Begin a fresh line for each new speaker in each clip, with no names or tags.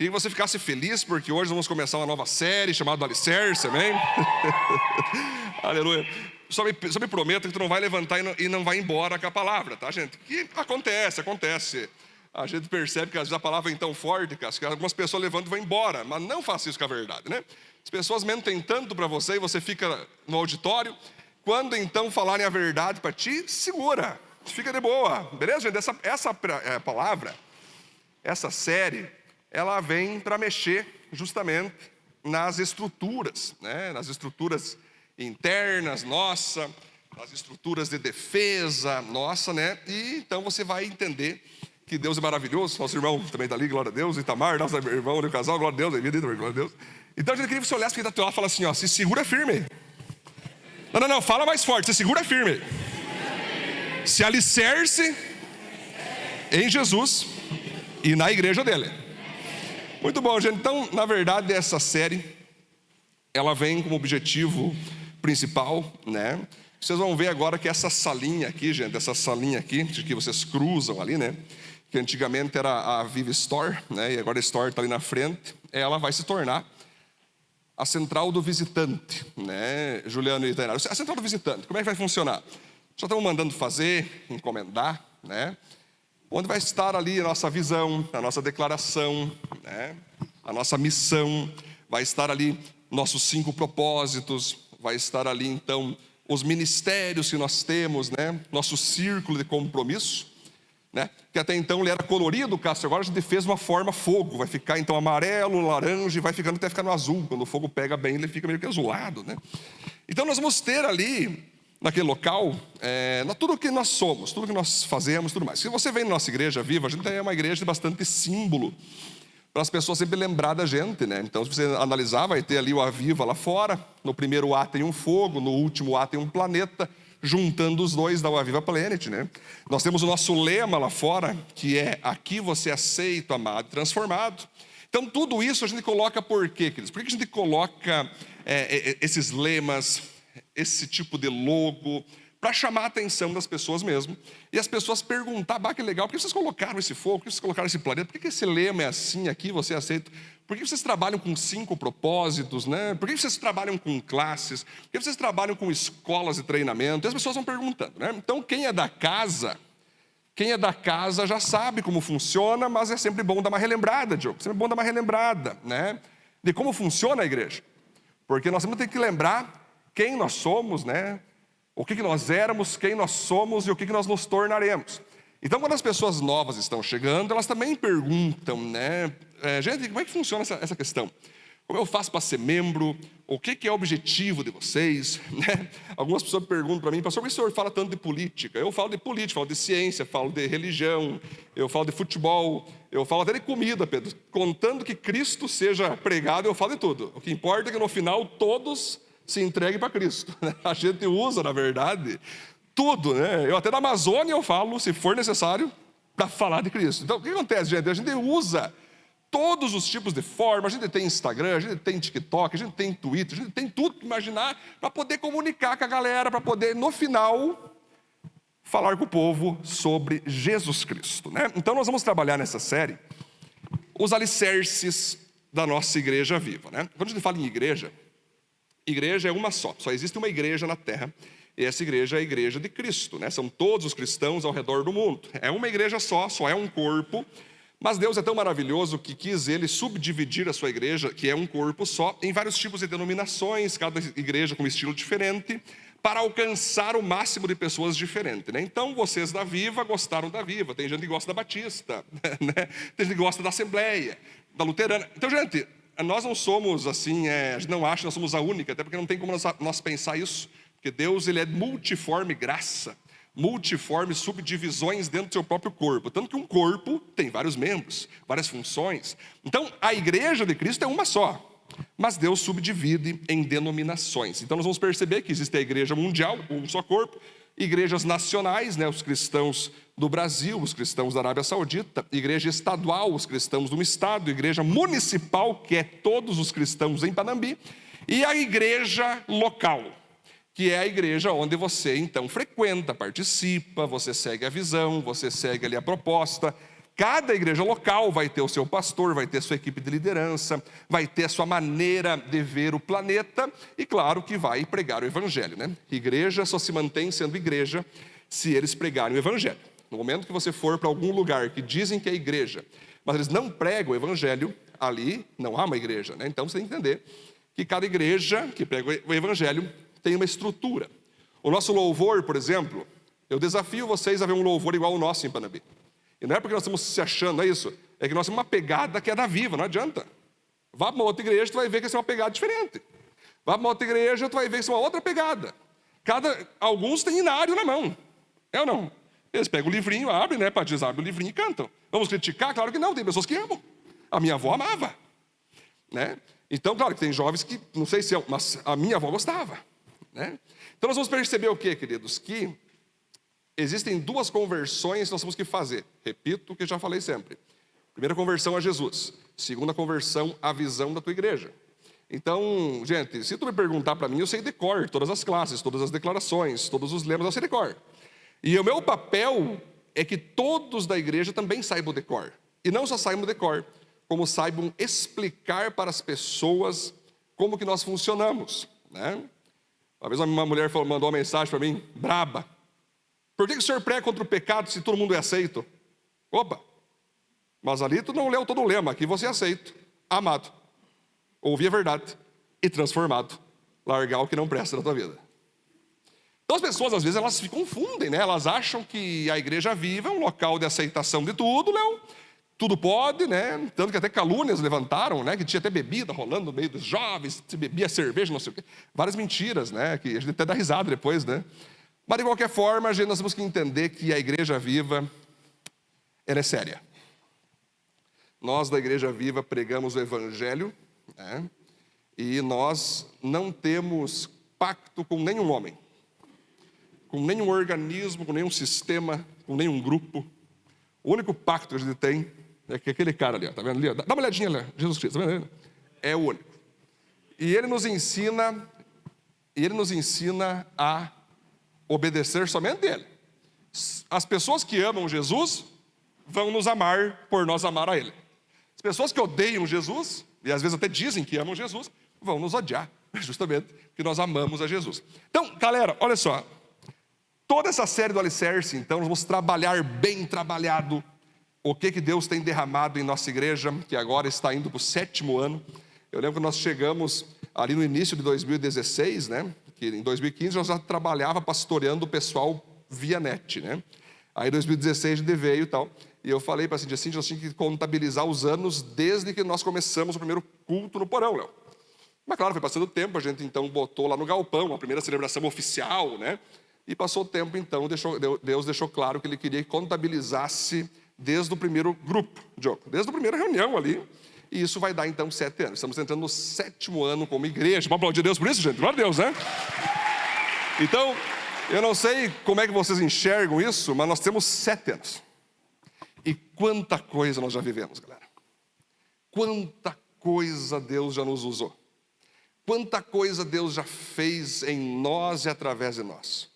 Queria que você ficasse feliz, porque hoje vamos começar uma nova série chamada Alicerce, amém? Aleluia. Só me prometa que tu não vai levantar e não vai embora com a palavra, tá, gente? Que acontece. A gente percebe que às vezes a palavra é tão forte que algumas pessoas levantam e vão embora. Mas não faça isso com a verdade, né? As pessoas mentem tanto para você e você fica no auditório. Quando então falarem a verdade para ti, segura, fica de boa, beleza, gente? Essa palavra, essa série, ela vem para mexer justamente nas estruturas, né? Nas estruturas internas, nossa, nas estruturas de defesa, nossa, né? E então você vai entender que Deus é maravilhoso. Nosso irmão também está ali, glória a Deus. Itamar, nosso irmão do casal, glória a Deus, glória a Deus. Então a gente queria que você olhasse para quem está do teu lado e fala assim, ó, se segura firme. Não, fala mais forte, se segura firme. Se alicerce em Jesus e na igreja dele. Muito bom, gente. Então, na verdade, essa série, ela vem como objetivo principal, né? Vocês vão ver agora que essa salinha aqui, gente, que vocês cruzam ali, né? Que antigamente era a Viva Store, né? E agora a Store está ali na frente. Ela vai se tornar a central do visitante, né? Juliano e Tainara. A central do visitante, como é que vai funcionar? Já estamos mandando fazer, encomendar, né? Onde vai estar ali a nossa visão, a nossa declaração, né? A nossa missão, vai estar ali nossos 5 propósitos, vai estar ali então os ministérios que nós temos, né? Nosso círculo de compromisso, né? Que até então ele era colorido, Cássio, agora a gente fez uma forma fogo, vai ficar então amarelo, laranja e vai ficando até ficar no azul. Quando o fogo pega bem, ele fica meio que azulado, né? Então nós vamos ter ali, naquele local, tudo o que nós somos, tudo que nós fazemos, tudo mais. Se você vem na nossa igreja viva, a gente é uma igreja de bastante símbolo, para as pessoas sempre lembrar da gente, né? Então, se você analisar, vai ter ali o Aviva lá fora. No primeiro A tem um fogo, no último A tem um planeta. Juntando os dois dá o Aviva Planet, né? Nós temos o nosso lema lá fora, que é: aqui você é aceito, amado e transformado. Então, tudo isso a gente coloca por quê, queridos? Por que a gente coloca esses lemas, esse tipo de logo? Para chamar a atenção das pessoas mesmo. E as pessoas perguntar, que legal, por que vocês colocaram esse fogo? Por que vocês colocaram esse planeta? Por que esse lema é assim, aqui você aceita? Por que vocês trabalham com 5 propósitos, né? Por que vocês trabalham com classes? Por que vocês trabalham com escolas de treinamento? E as pessoas vão perguntando, né? Então, quem é da casa já sabe como funciona, mas é sempre bom dar uma relembrada, Diogo. Sempre bom dar uma relembrada, né? De como funciona a igreja. Porque nós temos que lembrar quem nós somos, né? O que nós éramos, quem nós somos e o que nós nos tornaremos. Então, quando as pessoas novas estão chegando, elas também perguntam, né? Gente, como é que funciona essa questão? Como eu faço para ser membro? O que é o objetivo de vocês? Né? Algumas pessoas perguntam para mim, pastor, por que o senhor fala tanto de política? Eu falo de política, falo de ciência, falo de religião, eu falo de futebol, eu falo até de comida, Pedro. Contando que Cristo seja pregado, eu falo de tudo. O que importa é que no final todos se entregue para Cristo. A gente usa, na verdade, tudo, né? Eu até na Amazônia eu falo, se for necessário, para falar de Cristo. Então, o que acontece, gente? A gente usa todos os tipos de forma. A gente tem Instagram, a gente tem TikTok, a gente tem Twitter, a gente tem tudo que imaginar para poder comunicar com a galera, para poder, no final, falar com o povo sobre Jesus Cristo, né? Então, nós vamos trabalhar nessa série os alicerces da nossa igreja viva, né? Quando a gente fala em igreja é uma só existe uma igreja na terra, e essa igreja é a igreja de Cristo, né? São todos os cristãos ao redor do mundo. É uma igreja só é um corpo, mas Deus é tão maravilhoso que quis Ele subdividir a sua igreja, que é um corpo só, em vários tipos de denominações, cada igreja com um estilo diferente, para alcançar o máximo de pessoas diferentes, né? Então, vocês da Viva gostaram da Viva, tem gente que gosta da Batista, né? Tem gente que gosta da Assembleia, da Luterana. Então, gente, nós não somos assim, a gente não acha que nós somos a única, até porque não tem como nós pensar isso, porque Deus, Ele é multiforme graça, multiforme subdivisões dentro do seu próprio corpo, tanto que um corpo tem vários membros, várias funções. Então, a igreja de Cristo é uma só, mas Deus subdivide em denominações. Então, nós vamos perceber que existe a igreja mundial, um só corpo, igrejas nacionais, né, os cristãos do Brasil, os cristãos da Arábia Saudita, igreja estadual, os cristãos de um estado, igreja municipal, que é todos os cristãos em Panambi, e a igreja local, que é a igreja onde você então frequenta, participa, você segue a visão, você segue ali a proposta, cada igreja local vai ter o seu pastor, vai ter a sua equipe de liderança, vai ter a sua maneira de ver o planeta e, claro, que vai pregar o evangelho, né? Igreja só se mantém sendo igreja se eles pregarem o evangelho. No momento que você for para algum lugar que dizem que é igreja, mas eles não pregam o evangelho, ali não há uma igreja, né? Então você tem que entender que cada igreja que prega o evangelho tem uma estrutura. O nosso louvor, por exemplo, eu desafio vocês a ver um louvor igual o nosso em Panambi. E não é porque nós estamos se achando, é isso. É que nós temos uma pegada que é da Viva, não adianta. Vá para uma outra igreja, tu vai ver que essa é uma pegada diferente. Vá para uma outra igreja, tu vai ver que isso é uma outra pegada. Alguns têm inário na mão. É ou não? Eles pegam o livrinho, abrem, né? Para dizer, abrem o livrinho e cantam. Vamos criticar? Claro que não, tem pessoas que amam. A minha avó amava. Né? Então, claro que tem jovens que, não sei se mas a minha avó gostava. Né? Então nós vamos perceber o quê, queridos? Que existem duas conversões que nós temos que fazer. Repito o que já falei sempre. Primeira conversão a Jesus. Segunda conversão à visão da tua igreja. Então, gente, se tu me perguntar para mim, eu sei de cor todas as classes, todas as declarações, todos os lemas, eu sei de cor. E o meu papel é que todos da igreja também saibam de cor. E não só saibam de cor, como saibam explicar para as pessoas como que nós funcionamos. Né? Uma vez uma mulher mandou uma mensagem para mim, braba. Por que o senhor prega contra o pecado se todo mundo é aceito? Opa, mas ali tu não leu todo o lema, aqui você é aceito, amado, ouvir a verdade e transformado, largar o que não presta na tua vida. Então as pessoas às vezes elas se confundem, né? Elas acham que a igreja viva é um local de aceitação de tudo, não? Tudo pode, né? Tanto que até calúnias levantaram, né? Que tinha até bebida rolando no meio dos jovens, se bebia cerveja, não sei o quê. Várias mentiras, né? Que a gente até dá risada depois, né? Mas de qualquer forma, nós temos que entender que a igreja viva, ela é séria. Nós da igreja viva pregamos o evangelho, né? E nós não temos pacto com nenhum homem, com nenhum organismo, com nenhum sistema, com nenhum grupo. O único pacto que a gente tem é que aquele cara ali, ó, tá vendo ali? Ó, dá uma olhadinha ali, Jesus Cristo, tá vendo ele? É o único. E ele nos ensina a obedecer somente a ele. As pessoas que amam Jesus vão nos amar por nós amar a ele. As pessoas que odeiam Jesus, e às vezes até dizem que amam Jesus, vão nos odiar, justamente porque nós amamos a Jesus. Então, galera, olha só. Toda essa série do Alicerce, então, nós vamos trabalhar bem trabalhado o que Deus tem derramado em nossa igreja, que agora está indo para o 7º ano. Eu lembro que nós chegamos ali no início de 2016, né? Que em 2015 nós já trabalhava pastoreando o pessoal via net, né? Aí em 2016 a gente veio e tal. E eu falei para a Cintia, nós tínhamos que contabilizar os anos desde que nós começamos o primeiro culto no porão, Léo. Mas claro, foi passando o tempo, a gente então botou lá no galpão a primeira celebração oficial, né? E passou o tempo, então, Deus deixou claro que Ele queria que contabilizasse desde o primeiro grupo, desde a primeira reunião ali. E isso vai dar, então, 7 anos. Estamos entrando no 7º ano como igreja. Vamos aplaudir Deus por isso, gente? Glória a Deus, né? Então, eu não sei como é que vocês enxergam isso, mas nós temos 7 anos. E quanta coisa nós já vivemos, galera. Quanta coisa Deus já nos usou. Quanta coisa Deus já fez em nós e através de nós.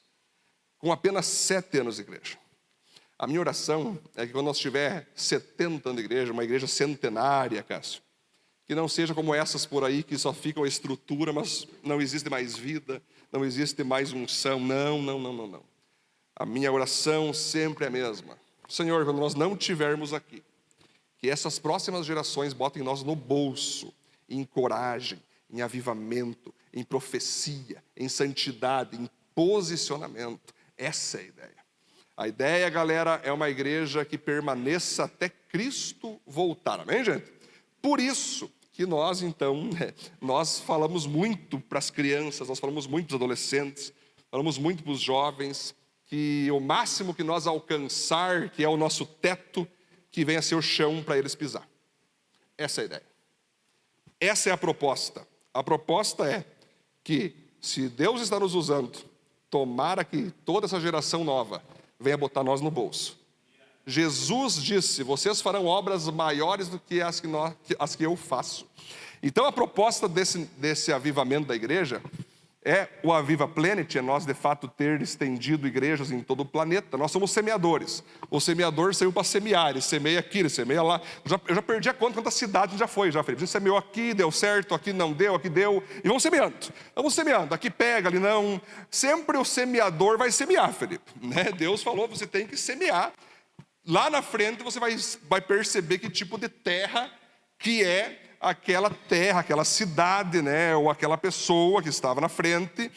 Com apenas 7 anos de igreja. A minha oração é que quando nós tiver 70 anos de igreja, uma igreja centenária, Cássio, que não seja como essas por aí que só ficam a estrutura, mas não existe mais vida, não existe mais unção. Não. A minha oração sempre é a mesma. Senhor, quando nós não estivermos aqui, que essas próximas gerações botem nós no bolso, em coragem, em avivamento, em profecia, em santidade, em posicionamento. Essa é a ideia. A ideia, galera, é uma igreja que permaneça até Cristo voltar. Amém, gente? Por isso que nós, então, nós falamos muito para as crianças, nós falamos muito para os adolescentes, falamos muito para os jovens, que o máximo que nós alcançar, que é o nosso teto, que venha a ser o chão para eles pisar. Essa é a ideia. Essa é a proposta. A proposta é que, se Deus está nos usando, tomara que toda essa geração nova venha botar nós no bolso. Jesus disse, vocês farão obras maiores do que as que eu faço. Então a proposta desse avivamento da igreja o Aviva Planet, é nós de fato ter estendido igrejas em todo o planeta. Nós somos semeadores. O semeador saiu para semear, ele semeia aqui, ele semeia lá. Eu já perdi a conta quantas cidades já foi, Felipe. A gente semeou aqui, deu certo, aqui não deu, aqui deu. E vamos semeando, aqui pega, ali não. Sempre o semeador vai semear, Felipe, né? Deus falou, você tem que semear. Lá na frente você vai perceber que tipo de terra que é aquela terra, aquela cidade, né, ou aquela pessoa que estava na frente,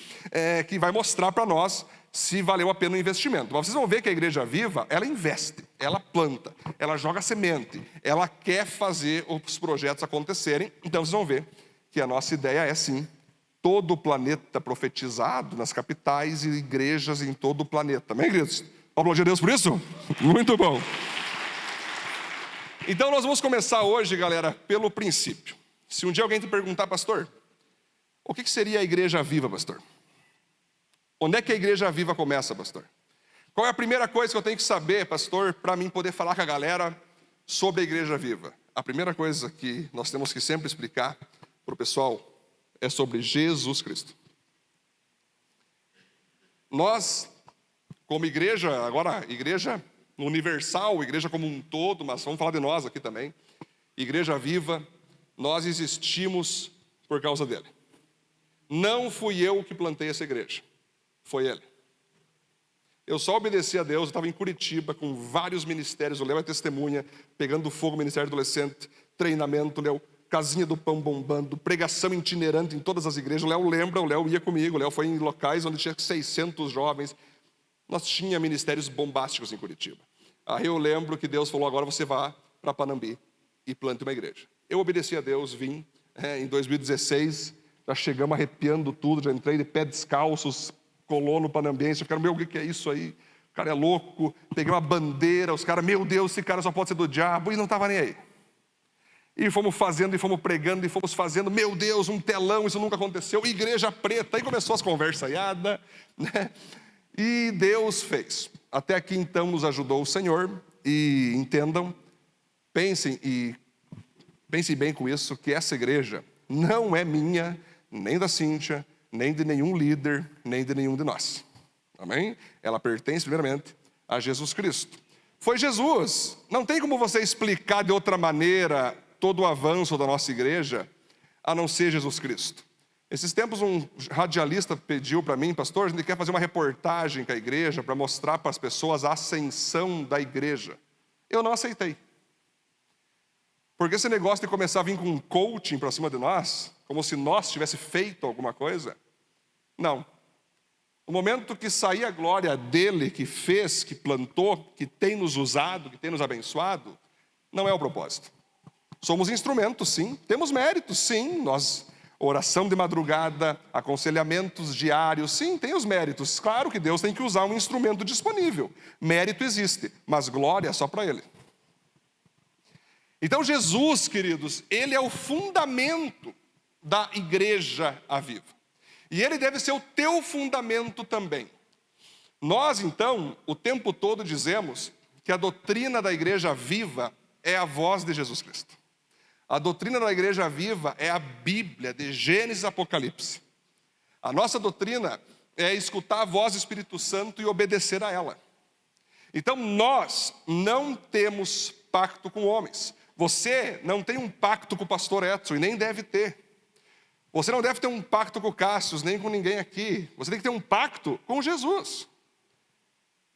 que vai mostrar para nós se valeu a pena o investimento. Mas vocês vão ver que a Igreja Viva, ela investe, ela planta, ela joga semente, ela quer fazer os projetos acontecerem. Então vocês vão ver que a nossa ideia é sim, todo o planeta profetizado nas capitais e igrejas em todo o planeta. Amém, queridos? Aplaudir a Deus por isso? Muito bom. Então nós vamos começar hoje, galera, pelo princípio. Se um dia alguém te perguntar, pastor, o que seria a Igreja Viva, pastor? Onde é que a Igreja Viva começa, pastor? Qual é a primeira coisa que eu tenho que saber, pastor, para mim poder falar com a galera sobre a Igreja Viva? A primeira coisa que nós temos que sempre explicar para o pessoal é sobre Jesus Cristo. Nós, como igreja, agora igreja universal, igreja como um todo, mas vamos falar de nós aqui também. Igreja Viva, nós existimos por causa dele. Não fui eu que plantei essa igreja, foi ele. Eu só obedeci a Deus, eu estava em Curitiba com vários ministérios, o Léo é testemunha, pegando fogo, ministério adolescente, treinamento, Léo, casinha do pão bombando, pregação itinerante em todas as igrejas. O Léo lembra, o Léo ia comigo, o Léo foi em locais onde tinha 600 jovens. Nós tínhamos ministérios bombásticos em Curitiba. Aí eu lembro que Deus falou, agora você vá para Panambi e plante uma igreja. Eu obedeci a Deus, vim, em 2016, já chegamos arrepiando tudo, já entrei de pé descalços, colou no panambiense, ficaram, meu, o que é isso aí? O cara é louco, peguei uma bandeira, os caras, meu Deus, esse cara só pode ser do diabo, e não estava nem aí. E fomos fazendo, e fomos pregando, e fomos fazendo, meu Deus, um telão, isso nunca aconteceu, igreja preta, aí começou as conversaiadas, né? E Deus fez. Até aqui então nos ajudou o Senhor, e entendam, pensem bem com isso, que essa igreja não é minha, nem da Cíntia, nem de nenhum líder, nem de nenhum de nós. Amém? Ela pertence primeiramente a Jesus Cristo. Foi Jesus. Não tem como você explicar de outra maneira todo o avanço da nossa igreja, a não ser Jesus Cristo. Esses tempos um radialista pediu para mim, pastor, a gente quer fazer uma reportagem com a igreja para mostrar para as pessoas a ascensão da igreja. Eu não aceitei. Porque esse negócio de começar a vir com um coaching para cima de nós, como se nós tivesse feito alguma coisa, não. O momento que sair a glória dele, que fez, que plantou, que tem nos usado, que tem nos abençoado, não é o propósito. Somos instrumentos, sim. Temos méritos, sim. Nós, oração de madrugada, aconselhamentos diários, sim, tem os méritos. Claro que Deus tem que usar um instrumento disponível. Mérito existe, mas glória é só para ele. Então Jesus, queridos, ele é o fundamento da igreja Aviva. E ele deve ser o teu fundamento também. Nós, então, o tempo todo dizemos que a doutrina da igreja viva é a voz de Jesus Cristo. A doutrina da igreja viva é a Bíblia, de Gênesis a Apocalipse. A nossa doutrina é escutar a voz do Espírito Santo e obedecer a ela. Então nós não temos pacto com homens. Você não tem um pacto com o pastor Edson e nem deve ter. Você não deve ter um pacto com o Cássio, nem com ninguém aqui. Você tem que ter um pacto com Jesus.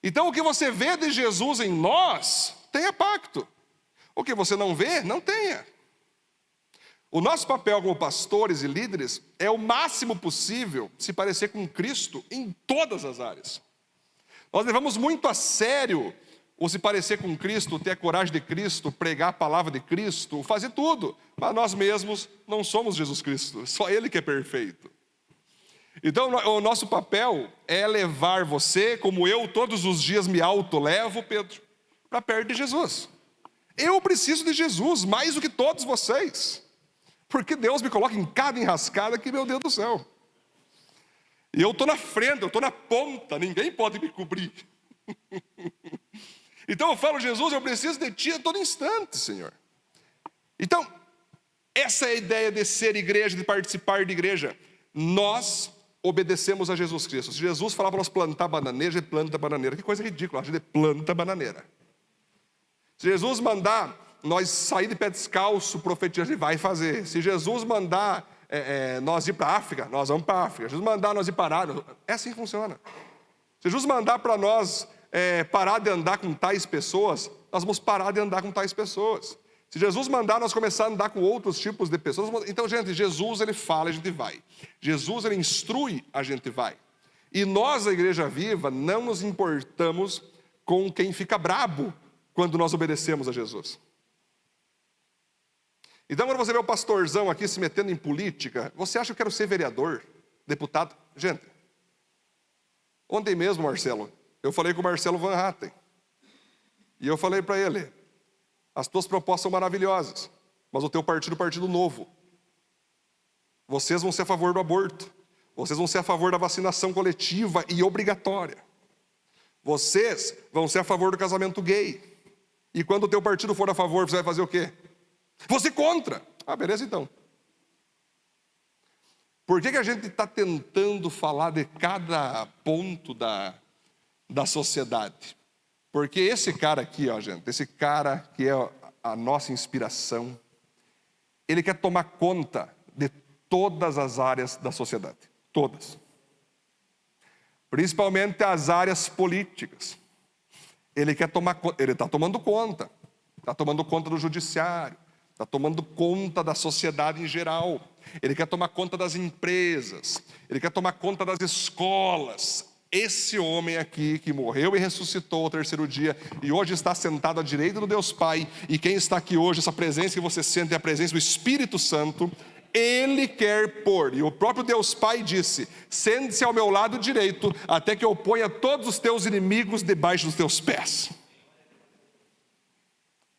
Então o que você vê de Jesus em nós, tenha pacto. O que você não vê, não tenha. O nosso papel como pastores e líderes é o máximo possível se parecer com Cristo em todas as áreas. Nós levamos muito a sério o se parecer com Cristo, ter a coragem de Cristo, pregar a palavra de Cristo, fazer tudo. Mas nós mesmos não somos Jesus Cristo, só Ele que é perfeito. Então o nosso papel é levar você, como eu todos os dias me auto-levo, Pedro, para perto de Jesus. Eu preciso de Jesus mais do que todos vocês. Porque Deus me coloca em cada enrascada que, meu Deus do céu. E eu estou na frente, eu estou na ponta, ninguém pode me cobrir. Então eu falo, Jesus, eu preciso de Ti a todo instante, Senhor. Então, essa é a ideia de ser igreja, de participar de igreja. Nós obedecemos a Jesus Cristo. Se Jesus falava para nós plantar bananeira, a gente planta bananeira. Que coisa ridícula, a gente planta bananeira. Se Jesus mandar nós sair de pé descalço, profetizar, a gente vai fazer. Se Jesus mandar nós ir para a África, nós vamos para a África. Se Jesus mandar nós ir parar, é assim que funciona. Se Jesus mandar para nós parar de andar com tais pessoas, nós vamos parar de andar com tais pessoas. Se Jesus mandar nós começar a andar com outros tipos de pessoas, então, gente, Jesus, ele fala, a gente vai. Jesus, ele instrui, a gente vai. E nós, a Igreja Viva, não nos importamos com quem fica brabo quando nós obedecemos a Jesus. Então, quando você vê o pastorzão aqui se metendo em política, você acha que eu quero ser vereador, deputado? Gente, ontem mesmo, Marcelo, eu falei com o Marcelo Van Hatten. E eu falei para ele, as tuas propostas são maravilhosas, mas o teu partido é o Partido Novo. Vocês vão ser a favor do aborto. Vocês vão ser a favor da vacinação coletiva e obrigatória. Vocês vão ser a favor do casamento gay. E quando o teu partido for a favor, você vai fazer o quê? Você contra. Ah, beleza então. Por que a gente está tentando falar de cada ponto da sociedade? Porque esse cara aqui, ó, gente, esse cara que é a nossa inspiração, ele quer tomar conta de todas as áreas da sociedade. Todas. Principalmente as áreas políticas. Ele quer tomar conta, ele está tomando conta. Está tomando conta do judiciário. Está tomando conta da sociedade em geral. Ele quer tomar conta das empresas. Ele quer tomar conta das escolas. Esse homem aqui que morreu e ressuscitou ao terceiro dia e hoje está sentado à direita do Deus Pai, e quem está aqui hoje, essa presença que você sente é a presença do Espírito Santo, ele quer pôr, e o próprio Deus Pai disse, sente-se ao meu lado direito, até que eu ponha todos os teus inimigos debaixo dos teus pés.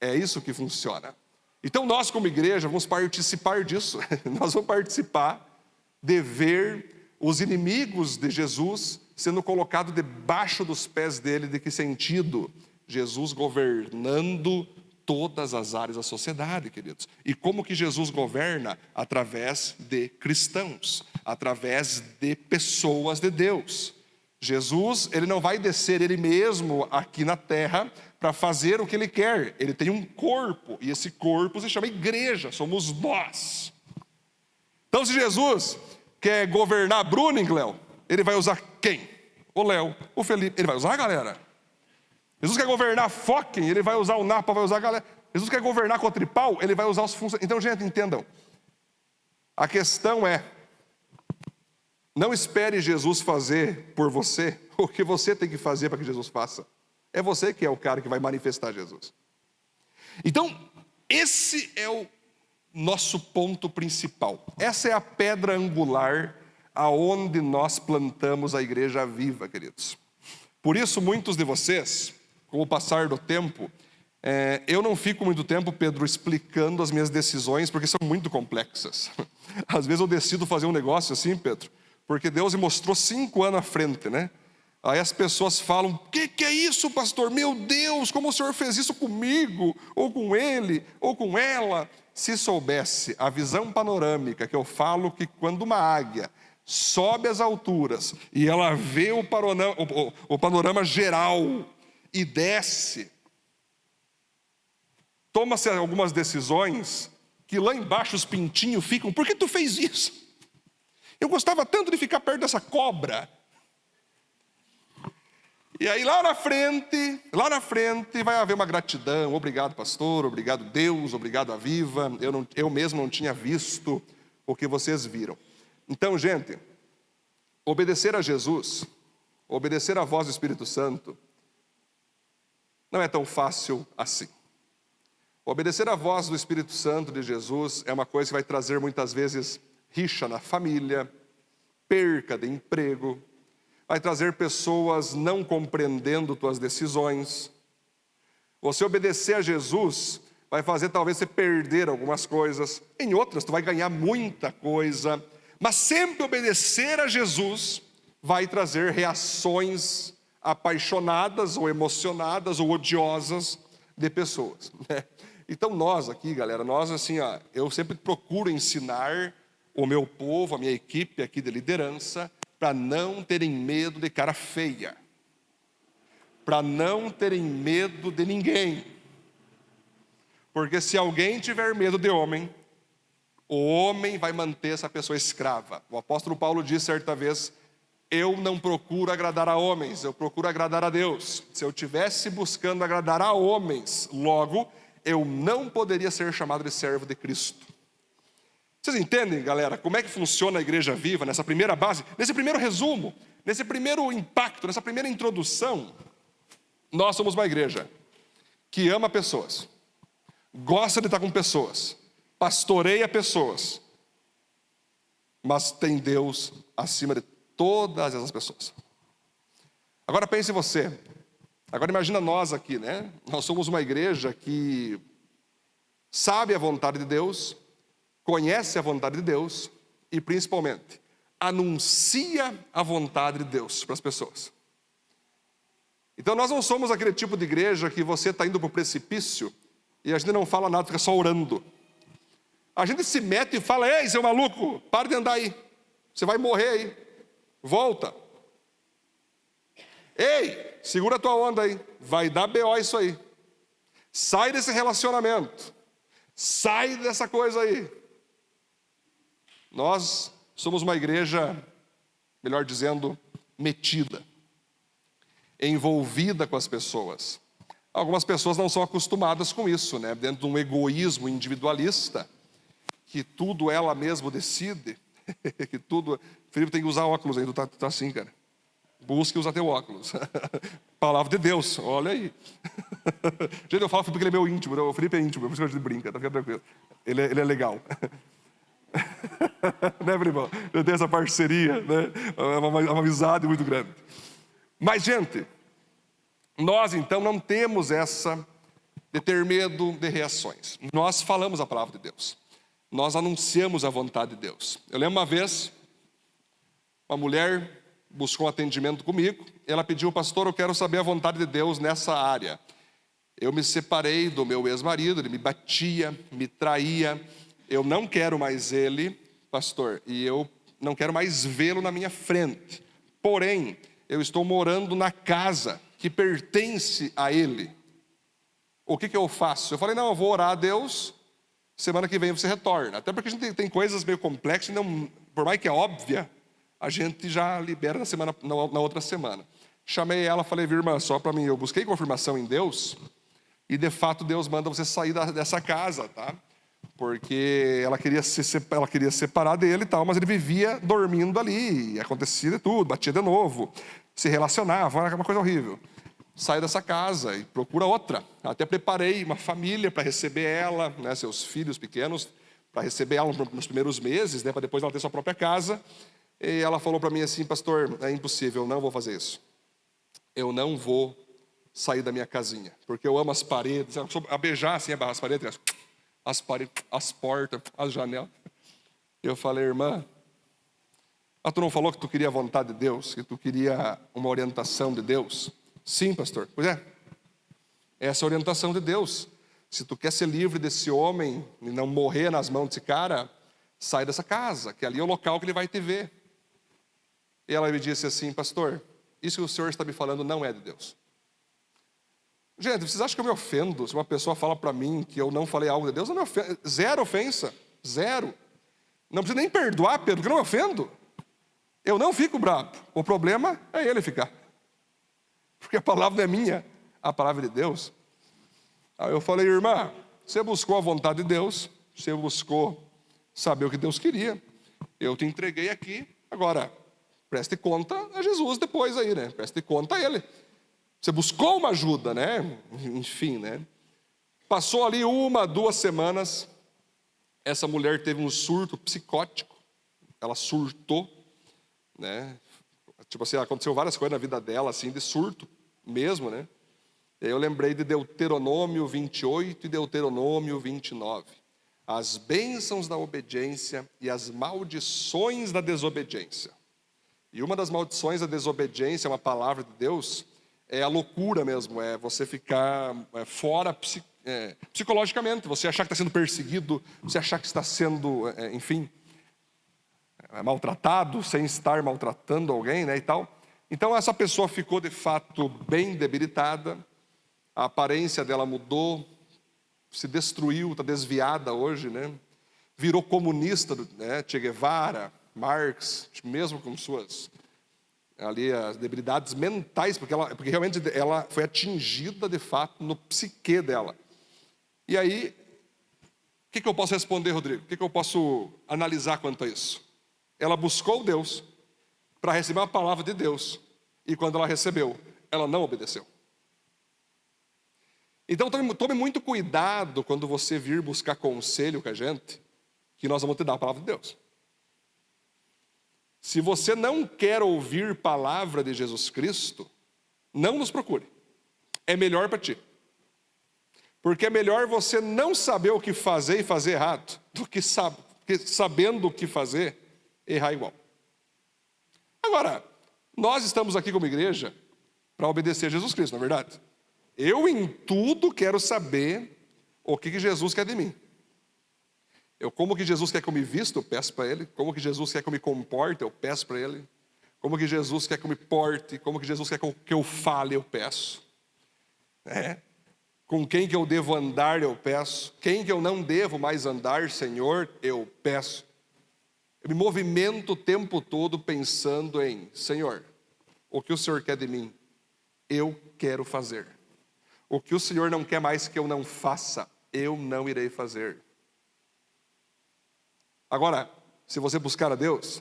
É isso que funciona. Então nós como igreja vamos participar disso, nós vamos participar de ver os inimigos de Jesus sendo colocado debaixo dos pés dele. De que sentido? Jesus governando todas as áreas da sociedade, queridos. E como que Jesus governa? Através de cristãos, através de pessoas de Deus. Jesus, ele não vai descer ele mesmo aqui na terra para fazer o que ele quer. Ele tem um corpo, e esse corpo se chama igreja, somos nós. Então, se Jesus quer governar Bruningléu, ele vai usar quem? O Léo, o Felipe, ele vai usar a galera. Jesus quer governar Focken, ele vai usar o Napa, vai usar a galera. Jesus quer governar Cotripal, ele vai usar os funcionários. Então, gente, entendam. A questão é, não espere Jesus fazer por você o que você tem que fazer para que Jesus faça. É você que é o cara que vai manifestar Jesus. Então, esse é o nosso ponto principal. Essa é a pedra angular aonde nós plantamos a Igreja Viva, queridos. Por isso, muitos de vocês, com o passar do tempo, eu não fico muito tempo, Pedro, explicando as minhas decisões, porque são muito complexas. Às vezes eu decido fazer um negócio assim, Pedro, porque Deus me mostrou 5 anos à frente, né? Aí as pessoas falam, o que é isso, pastor? Meu Deus, como o senhor fez isso comigo, ou com ele, ou com ela? Se soubesse a visão panorâmica que eu falo, que quando uma águia sobe às alturas e ela vê o panorama geral e desce, toma-se algumas decisões que lá embaixo os pintinhos ficam, por que tu fez isso? Eu gostava tanto de ficar perto dessa cobra. E aí lá na frente vai haver uma gratidão. Obrigado, pastor, obrigado, Deus, obrigado, a Viva. Eu mesmo não tinha visto o que vocês viram. Então, gente, obedecer a Jesus, obedecer à voz do Espírito Santo, não é tão fácil assim. Obedecer à voz do Espírito Santo de Jesus é uma coisa que vai trazer muitas vezes rixa na família, perca de emprego, vai trazer pessoas não compreendendo tuas decisões. Você obedecer a Jesus vai fazer talvez você perder algumas coisas, em outras tu vai ganhar muita coisa, mas sempre obedecer a Jesus vai trazer reações apaixonadas ou emocionadas ou odiosas de pessoas, né? Então nós aqui, galera, nós assim, eu sempre procuro ensinar o meu povo, a minha equipe aqui de liderança, para não terem medo de cara feia, para não terem medo de ninguém. Porque se alguém tiver medo de homem, o homem vai manter essa pessoa escrava. O apóstolo Paulo disse certa vez: eu não procuro agradar a homens, eu procuro agradar a Deus. Se eu estivesse buscando agradar a homens, logo, eu não poderia ser chamado de servo de Cristo. Vocês entendem, galera, como é que funciona a igreja viva, nessa primeira base, nesse primeiro resumo, nesse primeiro impacto, nessa primeira introdução? Nós somos uma igreja que ama pessoas, gosta de estar com pessoas, pastoreia pessoas, mas tem Deus acima de todas essas pessoas. Agora pense você, agora imagina nós aqui, né? Nós somos uma igreja que sabe a vontade de Deus, conhece a vontade de Deus e principalmente anuncia a vontade de Deus para as pessoas. Então nós não somos aquele tipo de igreja que você está indo para o precipício e a gente não fala nada, fica só orando. A gente se mete e fala: ei, seu maluco, para de andar aí, você vai morrer aí, volta. Ei, segura a tua onda aí, vai dar BO isso aí. Sai desse relacionamento, sai dessa coisa aí. Nós somos uma igreja, melhor dizendo, metida, envolvida com as pessoas. Algumas pessoas não são acostumadas com isso, né? Dentro de um egoísmo individualista, que tudo ela mesma decide, que tudo... Felipe tem que usar óculos aí, tu tá assim, cara. Busque usar teu óculos. Palavra de Deus, olha aí. Gente, eu falo porque ele é meu íntimo, o Felipe é íntimo, por isso que a gente brinca, tá ficando tranquilo. Ele é legal. Né, Filipão? Eu tenho essa parceria, né? É uma amizade muito grande. Mas, gente, nós então não temos essa de ter medo de reações. Nós falamos a palavra de Deus. Nós anunciamos a vontade de Deus. Eu lembro uma vez, uma mulher buscou um atendimento comigo. Ela pediu: pastor, eu quero saber a vontade de Deus nessa área. Eu me separei do meu ex-marido, ele me batia, me traía. Eu não quero mais ele, pastor, e eu não quero mais vê-lo na minha frente. Porém, eu estou morando na casa que pertence a ele. O que eu faço? Eu falei: não, eu vou orar a Deus, semana que vem você retorna. Até porque a gente tem coisas meio complexas, e não, por mais que é óbvia, a gente já libera na outra semana. Chamei ela, falei: viu, irmã, só para mim, eu busquei confirmação em Deus, e de fato Deus manda você sair dessa casa, tá? Porque ela queria separar dele e tal, mas ele vivia dormindo ali, acontecia de tudo, batia de novo, se relacionava, era uma coisa horrível. Sai dessa casa e procura outra. Até preparei uma família para receber ela, né, seus filhos pequenos, para receber ela nos primeiros meses, né, para depois ela ter sua própria casa. E ela falou para mim assim: pastor, é impossível, eu não vou fazer isso. Eu não vou sair da minha casinha, porque eu amo as paredes, a beijar assim, as paredes, as portas, as janelas. Eu falei: irmã, tu não falou que tu queria a vontade de Deus, que tu queria uma orientação de Deus? Sim, pastor. Pois é, essa é a orientação de Deus. Se tu quer ser livre desse homem e não morrer nas mãos desse cara, sai dessa casa, que ali é o local que ele vai te ver. E ela me disse assim: pastor, isso que o senhor está me falando não é de Deus. Gente, vocês acham que eu me ofendo se uma pessoa fala para mim que eu não falei algo de Deus? Eu não me ofendo. Zero ofensa, zero. Não precisa nem perdoar, Pedro, que eu não me ofendo. Eu não fico bravo. O problema é ele ficar. Porque a palavra não é minha, a palavra é de Deus. Aí eu falei: irmã, você buscou a vontade de Deus, você buscou saber o que Deus queria, eu te entreguei aqui, agora preste conta a Jesus depois aí, né? Preste conta a ele. Você buscou uma ajuda, né? Enfim, né? Passou ali 1, 2 semanas, essa mulher teve um surto psicótico, ela surtou, né? Tipo assim, aconteceu várias coisas na vida dela, assim, de surto mesmo, né? E aí eu lembrei de Deuteronômio 28 e Deuteronômio 29. As bênçãos da obediência e as maldições da desobediência. E uma das maldições da desobediência, uma palavra de Deus, é a loucura mesmo, é você ficar fora psicologicamente, você achar que está sendo perseguido, você achar que está sendo, enfim, maltratado, sem estar maltratando alguém, né, e tal. Então essa pessoa ficou de fato bem debilitada, a aparência dela mudou, se destruiu, está desviada hoje, né? Virou comunista, né? Che Guevara, Marx, mesmo com suas ali as debilidades mentais, porque realmente ela foi atingida de fato no psique dela. E aí, o que eu posso responder, Rodrigo? O que eu posso analisar quanto a isso? Ela buscou Deus para receber uma palavra de Deus, e quando ela recebeu, ela não obedeceu. Então tome muito cuidado quando você vir buscar conselho com a gente, que nós vamos te dar a palavra de Deus. Se você não quer ouvir a palavra de Jesus Cristo, não nos procure. É melhor para ti. Porque é melhor você não saber o que fazer e fazer errado, do que sabendo o que fazer, errar igual. Agora, nós estamos aqui como igreja para obedecer a Jesus Cristo, não é verdade? Eu em tudo quero saber o que Jesus quer de mim. Como que Jesus quer que eu me vista, eu peço para Ele. Como que Jesus quer que eu me comporte, eu peço para Ele. Como que Jesus quer que eu me porte, como que Jesus quer que eu fale, eu peço. Com quem que eu devo andar, eu peço. Quem que eu não devo mais andar, Senhor, eu peço. Eu me movimento o tempo todo pensando em, Senhor, o que o Senhor quer de mim, eu quero fazer. O que o Senhor não quer mais que eu não faça, eu não irei fazer. Agora, se você buscar a Deus,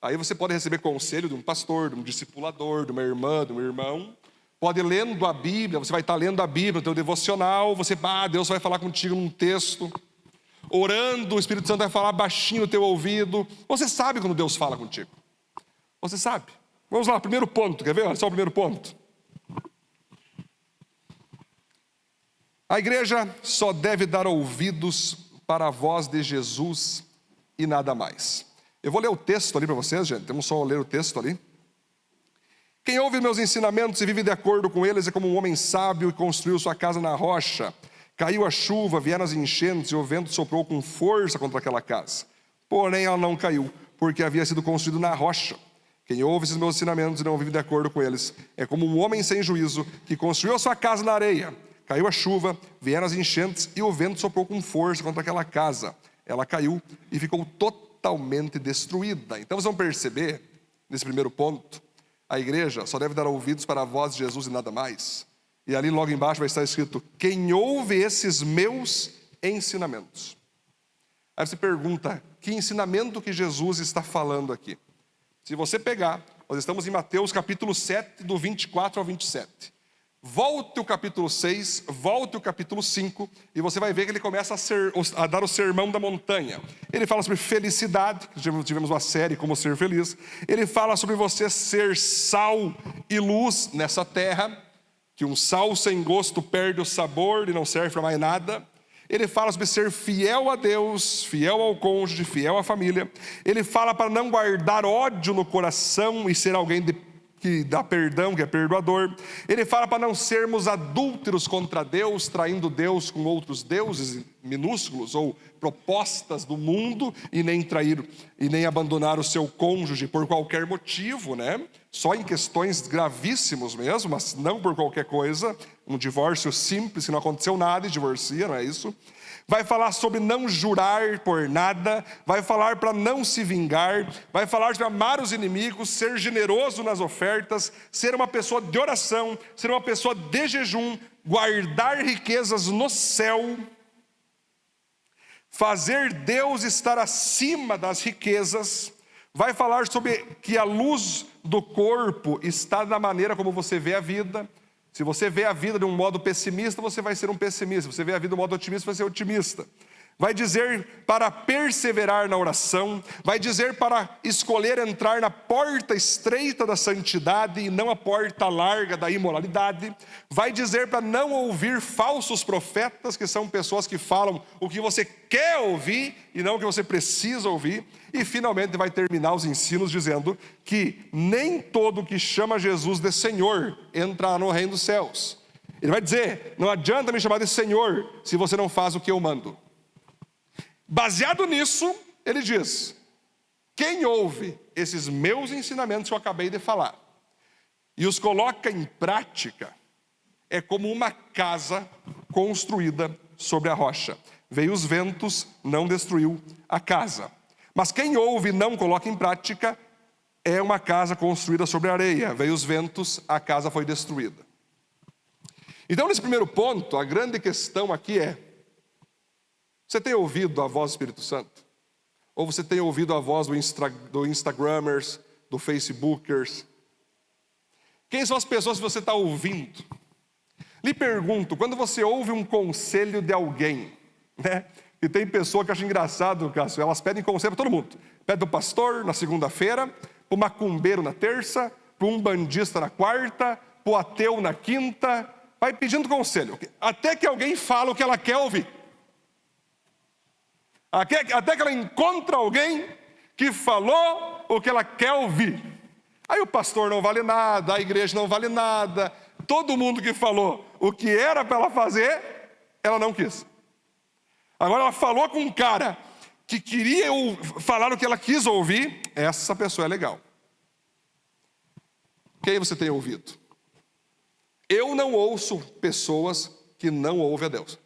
aí você pode receber conselho de um pastor, de um discipulador, de uma irmã, de um irmão. Pode ir lendo a Bíblia, você vai estar lendo a Bíblia, o teu devocional, Deus vai falar contigo num texto. Orando, o Espírito Santo vai falar baixinho no teu ouvido. Você sabe quando Deus fala contigo. Você sabe. Vamos lá, primeiro ponto, quer ver? Olha só o primeiro ponto. A igreja só deve dar ouvidos para a voz de Jesus e nada mais. Eu vou ler o texto ali para vocês, gente. Temos só ler o texto ali. Quem ouve meus ensinamentos e vive de acordo com eles é como um homem sábio que construiu sua casa na rocha. Caiu a chuva, vieram as enchentes e o vento soprou com força contra aquela casa. Porém ela não caiu, porque havia sido construído na rocha. Quem ouve esses meus ensinamentos e não vive de acordo com eles é como um homem sem juízo que construiu a sua casa na areia. Caiu a chuva, vieram as enchentes e o vento soprou com força contra aquela casa. Ela caiu e ficou totalmente destruída. Então vocês vão perceber, nesse primeiro ponto, a igreja só deve dar ouvidos para a voz de Jesus e nada mais. E ali logo embaixo vai estar escrito, quem ouve esses meus ensinamentos. Aí você pergunta, que ensinamento que Jesus está falando aqui? Se você pegar, nós estamos em Mateus capítulo 7, do 24 ao 27. Volte o capítulo 6, volte o capítulo 5, e você vai ver que ele começa a dar o sermão da montanha. Ele fala sobre felicidade, que tivemos uma série como ser feliz. Ele fala sobre você ser sal e luz nessa terra, que um sal sem gosto perde o sabor e não serve para mais nada. Ele fala sobre ser fiel a Deus, fiel ao cônjuge, fiel à família. Ele fala para não guardar ódio no coração e ser alguém que dá perdão, que é perdoador. Ele fala para não sermos adúlteros contra Deus, traindo Deus com outros deuses minúsculos ou propostas do mundo, e nem trair e nem abandonar o seu cônjuge por qualquer motivo, né? Só em questões gravíssimos mesmo, mas não por qualquer coisa. Um divórcio simples, que não aconteceu nada e divorcia, não é isso? Vai falar sobre não jurar por nada, vai falar para não se vingar, vai falar de amar os inimigos, ser generoso nas ofertas, ser uma pessoa de oração, ser uma pessoa de jejum, guardar riquezas no céu, fazer Deus estar acima das riquezas. Vai falar sobre que a luz do corpo está na maneira como você vê a vida. Se você vê a vida de um modo pessimista, você vai ser um pessimista. Se você vê a vida de um modo otimista, você vai ser otimista. Vai dizer para perseverar na oração. Vai dizer para escolher entrar na porta estreita da santidade e não a porta larga da imoralidade. Vai dizer para não ouvir falsos profetas, que são pessoas que falam o que você quer ouvir e não o que você precisa ouvir. E finalmente vai terminar os ensinos dizendo que nem todo que chama Jesus de Senhor entrará no reino dos céus. Ele vai dizer, não adianta me chamar de Senhor se você não faz o que eu mando. Baseado nisso, ele diz, quem ouve esses meus ensinamentos que eu acabei de falar e os coloca em prática, é como uma casa construída sobre a rocha. Veio os ventos, não destruiu a casa. Mas quem ouve e não coloca em prática, é uma casa construída sobre a areia. Veio os ventos, a casa foi destruída. Então, nesse primeiro ponto, a grande questão aqui é: você tem ouvido a voz do Espírito Santo? Ou você tem ouvido a voz do Instagramers, do Facebookers? Quem são as pessoas que você está ouvindo? Lhe pergunto, quando você ouve um conselho de alguém, né? E tem pessoa que acha engraçado, Cássio, elas pedem conselho para todo mundo. Pede do pastor na segunda-feira, para o macumbeiro na terça, para um bandista na quarta, para o ateu na quinta, vai pedindo conselho, até que alguém fala o que ela quer ouvir. Até que ela encontra alguém que falou o que ela quer ouvir. Aí o pastor não vale nada, a igreja não vale nada, todo mundo que falou o que era para ela fazer, ela não quis. Agora ela falou com um cara que queria falar o que ela quis ouvir, essa pessoa é legal. Quem você tem ouvido? Eu não ouço pessoas que não ouvem a Deus.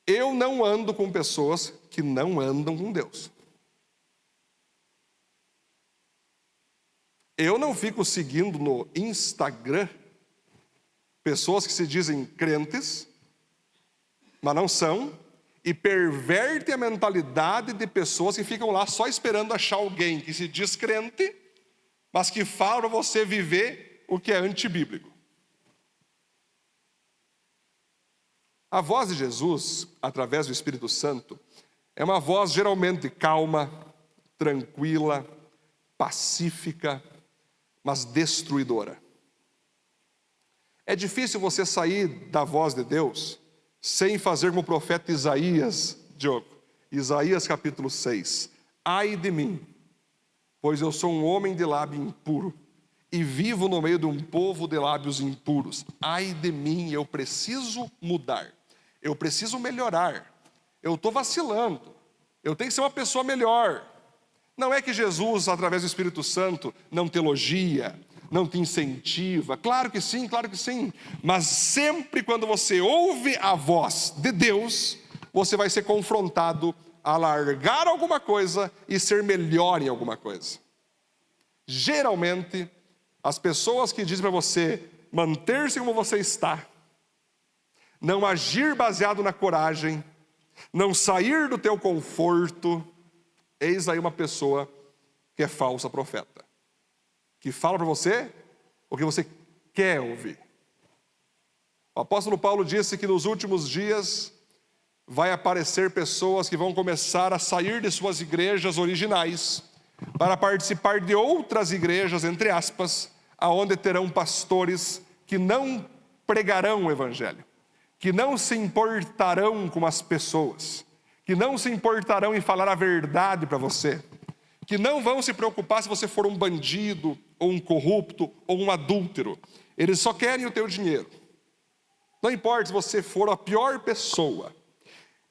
Eu não ando com pessoas que não andam com Deus. Eu não fico seguindo no Instagram pessoas que se dizem crentes, mas não são, e pervertem a mentalidade de pessoas que ficam lá só esperando achar alguém que se diz crente, mas que fala para você viver o que é antibíblico. A voz de Jesus, através do Espírito Santo, é uma voz geralmente calma, tranquila, pacífica, mas destruidora. É difícil você sair da voz de Deus sem fazer como o profeta Isaías, Diogo. Isaías capítulo 6. Ai de mim, pois eu sou um homem de lábio impuro e vivo no meio de um povo de lábios impuros. Ai de mim, eu preciso mudar. Eu preciso melhorar. Eu estou vacilando. Eu tenho que ser uma pessoa melhor. Não é que Jesus, através do Espírito Santo, não te elogia, não te incentiva. Claro que sim, claro que sim. Mas sempre quando você ouve a voz de Deus, você vai ser confrontado a largar alguma coisa e ser melhor em alguma coisa. Geralmente, as pessoas que dizem para você manter-se como você está, não agir baseado na coragem, não sair do teu conforto, eis aí uma pessoa que é falsa profeta, que fala para você o que você quer ouvir. O apóstolo Paulo disse que nos últimos dias vai aparecer pessoas que vão começar a sair de suas igrejas originais para participar de outras igrejas, entre aspas, aonde terão pastores que não pregarão o evangelho, que não se importarão com as pessoas, que não se importarão em falar a verdade para você, que não vão se preocupar se você for um bandido, ou um corrupto, ou um adúltero. Eles só querem o teu dinheiro. Não importa se você for a pior pessoa.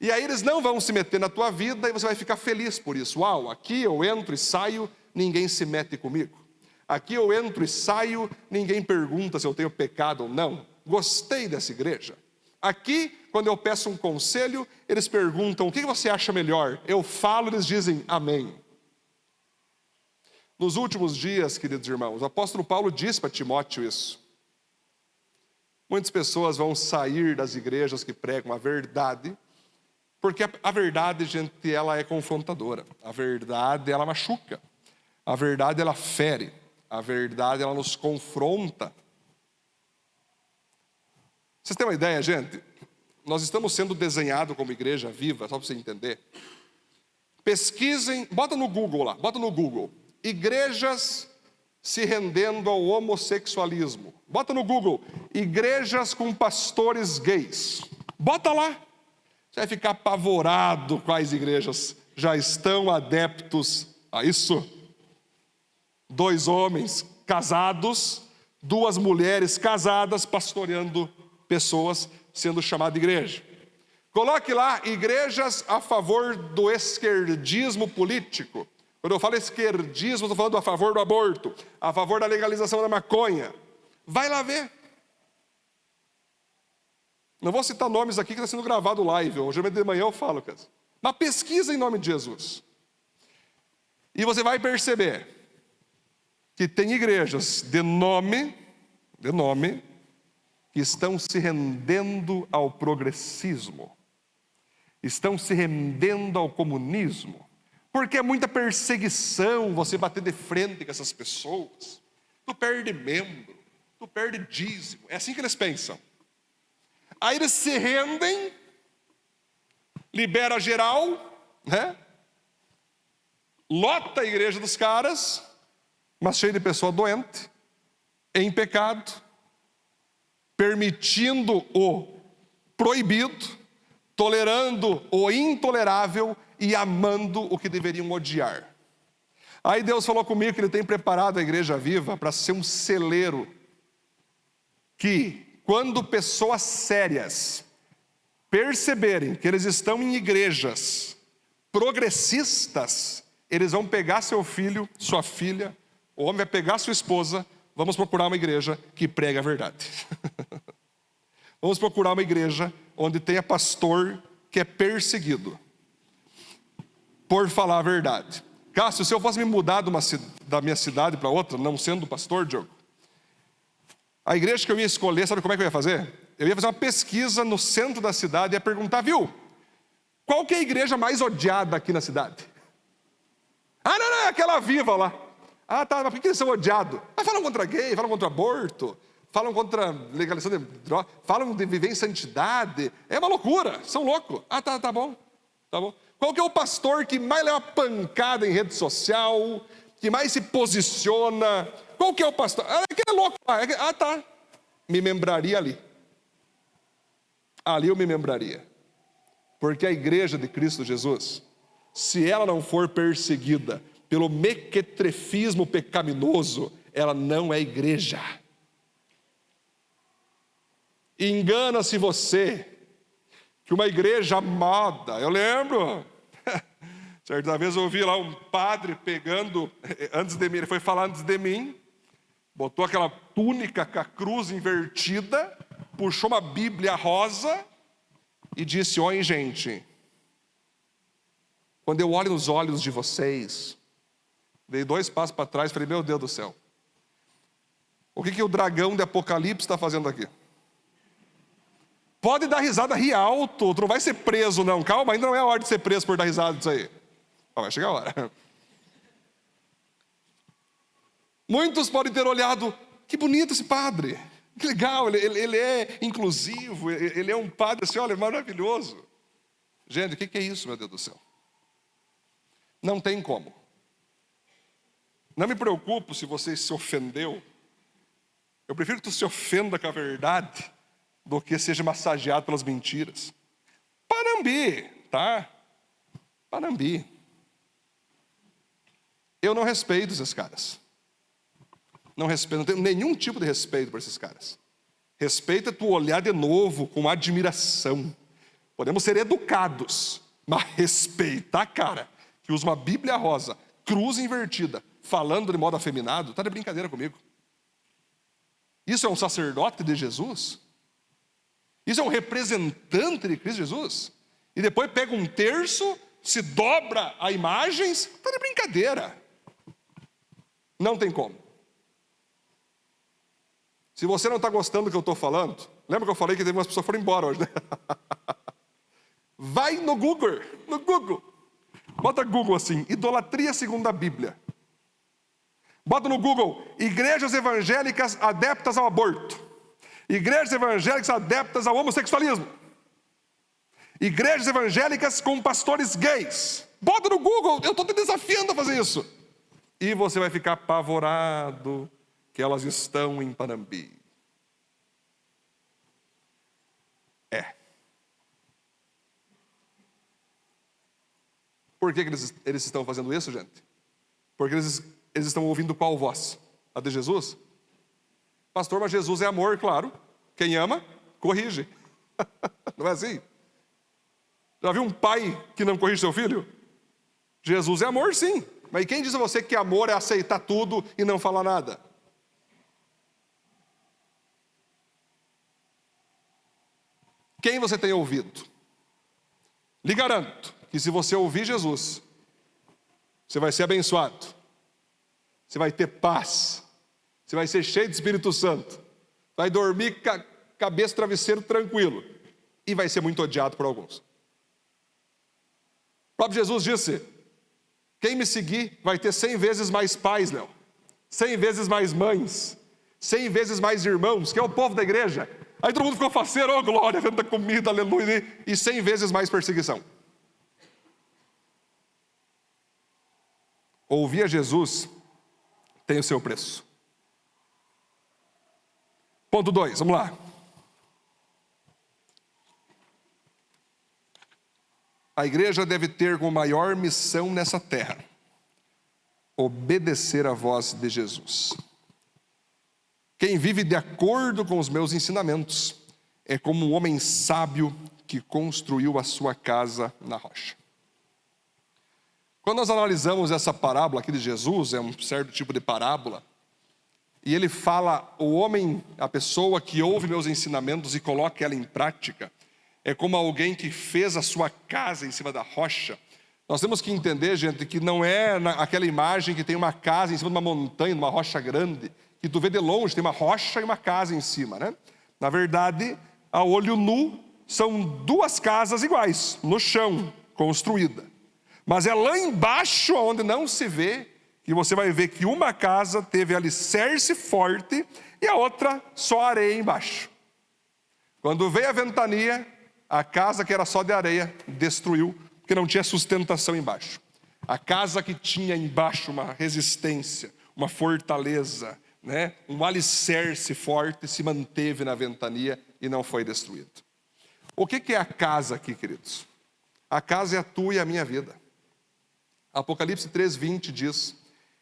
E aí eles não vão se meter na tua vida e você vai ficar feliz por isso. Uau, aqui eu entro e saio, ninguém se mete comigo. Aqui eu entro e saio, ninguém pergunta se eu tenho pecado ou não. Gostei dessa igreja. Aqui, quando eu peço um conselho, eles perguntam, o que você acha melhor? Eu falo, eles dizem, amém. Nos últimos dias, queridos irmãos, o apóstolo Paulo disse para Timóteo isso. Muitas pessoas vão sair das igrejas que pregam a verdade, porque a verdade, gente, ela é confrontadora. A verdade, ela machuca. A verdade, ela fere. A verdade, ela nos confronta. Vocês têm uma ideia, gente? Nós estamos sendo desenhados como igreja viva, só para você entender. Pesquisem, bota no Google lá, bota no Google. Igrejas se rendendo ao homossexualismo. Bota no Google, igrejas com pastores gays. Bota lá. Você vai ficar apavorado quais igrejas já estão adeptos a isso. 2 homens casados, 2 mulheres casadas pastoreando pessoas, sendo chamada de igreja. Coloque lá, igrejas a favor do esquerdismo político. Quando eu falo esquerdismo, estou falando a favor do aborto, a favor da legalização da maconha. Vai lá ver. Não vou citar nomes aqui que está sendo gravado live. Hoje de manhã eu falo, cara. Mas pesquisa em nome de Jesus. E você vai perceber que tem igrejas de nome, que estão se rendendo ao progressismo. Estão se rendendo ao comunismo. Porque é muita perseguição você bater de frente com essas pessoas. Tu perde membro, tu perde dízimo. É assim que eles pensam. Aí eles se rendem, libera geral, né? Lota a igreja dos caras, mas cheio de pessoa doente, em pecado, permitindo o proibido, tolerando o intolerável e amando o que deveriam odiar. Aí Deus falou comigo que Ele tem preparado a Igreja Viva para ser um celeiro que, quando pessoas sérias perceberem que eles estão em igrejas progressistas, eles vão pegar seu filho, sua filha, o homem vai pegar sua esposa, vamos procurar uma igreja que prega a verdade. Vamos procurar uma igreja onde tenha pastor que é perseguido por falar a verdade. Cássio, se eu fosse me mudar da minha cidade para outra, não sendo pastor, Diogo, a igreja que eu ia escolher, sabe como é que eu ia fazer? Eu ia fazer uma pesquisa no centro da cidade e ia perguntar, viu, qual que é a igreja mais odiada aqui na cidade? Ah, não, é aquela Viva lá. Ah, tá, mas por que eles são odiados? Ah, falam contra gay, falam contra aborto, falam contra legalização de droga, falam de viver em santidade. É uma loucura, são loucos. Ah, tá bom. Qual que é o pastor que mais leva pancada em rede social, que mais se posiciona? Qual que é o pastor? Ah, aquele é louco. Ah, tá. Me membraria ali. Ali eu me membraria. Porque a igreja de Cristo Jesus, se ela não for perseguida pelo mequetrefismo pecaminoso, ela não é igreja. Engana-se você que uma igreja amada, eu lembro, certa vez eu ouvi lá um padre pegando, antes de mim, ele foi falar antes de mim, botou aquela túnica com a cruz invertida, puxou uma Bíblia rosa e disse, oi gente, quando eu olho nos olhos de vocês, dei 2 passos para trás e falei, meu Deus do céu, o que o dragão de Apocalipse está fazendo aqui? Pode dar risada, ri alto, tu não vai ser preso não, calma, ainda não é a hora de ser preso por dar risada disso aí. Vai chegar a hora. Muitos podem ter olhado, que bonito esse padre, que legal, ele é inclusivo, ele é um padre assim, olha, maravilhoso. Gente, o que é isso, meu Deus do céu? Não tem como. Não me preocupo se você se ofendeu. Eu prefiro que tu se ofenda com a verdade do que seja massageado pelas mentiras. Panambi, tá? Panambi. Eu não respeito esses caras. Não tenho nenhum tipo de respeito por esses caras. Respeito é tu olhar de novo com admiração. Podemos ser educados, mas respeitar, cara, que usa uma Bíblia rosa, cruz invertida, falando de modo afeminado, tá de brincadeira comigo. Isso é um sacerdote de Jesus? Isso é um representante de Cristo Jesus? E depois pega um terço, se dobra a imagens, tá de brincadeira. Não tem como. Se você não está gostando do que eu estou falando, lembra que eu falei que teve umas pessoas que foram embora hoje, né? Vai no Google, bota Google assim, idolatria segundo a Bíblia. Bota no Google, igrejas evangélicas adeptas ao aborto. Igrejas evangélicas adeptas ao homossexualismo. Igrejas evangélicas com pastores gays. Bota no Google, eu estou te desafiando a fazer isso. E você vai ficar apavorado que elas estão em Panambi. Por que eles estão fazendo isso, gente? Porque eles estão ouvindo qual voz? A de Jesus? Pastor, mas Jesus é amor, claro. Quem ama, corrige. Não é assim? Já viu um pai que não corrige seu filho? Jesus é amor, sim. Mas quem diz a você que amor é aceitar tudo e não falar nada? Quem você tem ouvido? Lhe garanto que se você ouvir Jesus, você vai ser abençoado. Você vai ter paz. Você vai ser cheio de Espírito Santo. Vai dormir com a cabeça travesseiro tranquilo. E vai ser muito odiado por alguns. O próprio Jesus disse: quem me seguir vai ter 100 vezes mais pais, Léo. 100 vezes mais mães. 100 vezes mais irmãos, que é o povo da igreja. Aí todo mundo ficou faceiro, oh glória, tanta comida, aleluia. E 100 vezes mais perseguição. Ouvir a Jesus tem o seu preço. Ponto 2, vamos lá. A igreja deve ter como maior missão nessa terra obedecer à voz de Jesus. Quem vive de acordo com os meus ensinamentos é como um homem sábio que construiu a sua casa na rocha. Quando nós analisamos essa parábola aqui de Jesus, é um certo tipo de parábola, e ele fala, o homem, a pessoa que ouve meus ensinamentos e coloca ela em prática, é como alguém que fez a sua casa em cima da rocha. Nós temos que entender, gente, que não é aquela imagem que tem uma casa em cima de uma montanha, de uma rocha grande, que tu vê de longe, tem uma rocha e uma casa em cima, né? Na verdade, a olho nu, são duas casas iguais, no chão, construída. Mas é lá embaixo, onde não se vê, que você vai ver que uma casa teve alicerce forte e a outra só areia embaixo. Quando veio a ventania, a casa que era só de areia destruiu, porque não tinha sustentação embaixo. A casa que tinha embaixo uma resistência, uma fortaleza, né, um alicerce forte, se manteve na ventania e não foi destruído. O que é a casa aqui, queridos? A casa é a tua e a minha vida. Apocalipse 3:20 diz: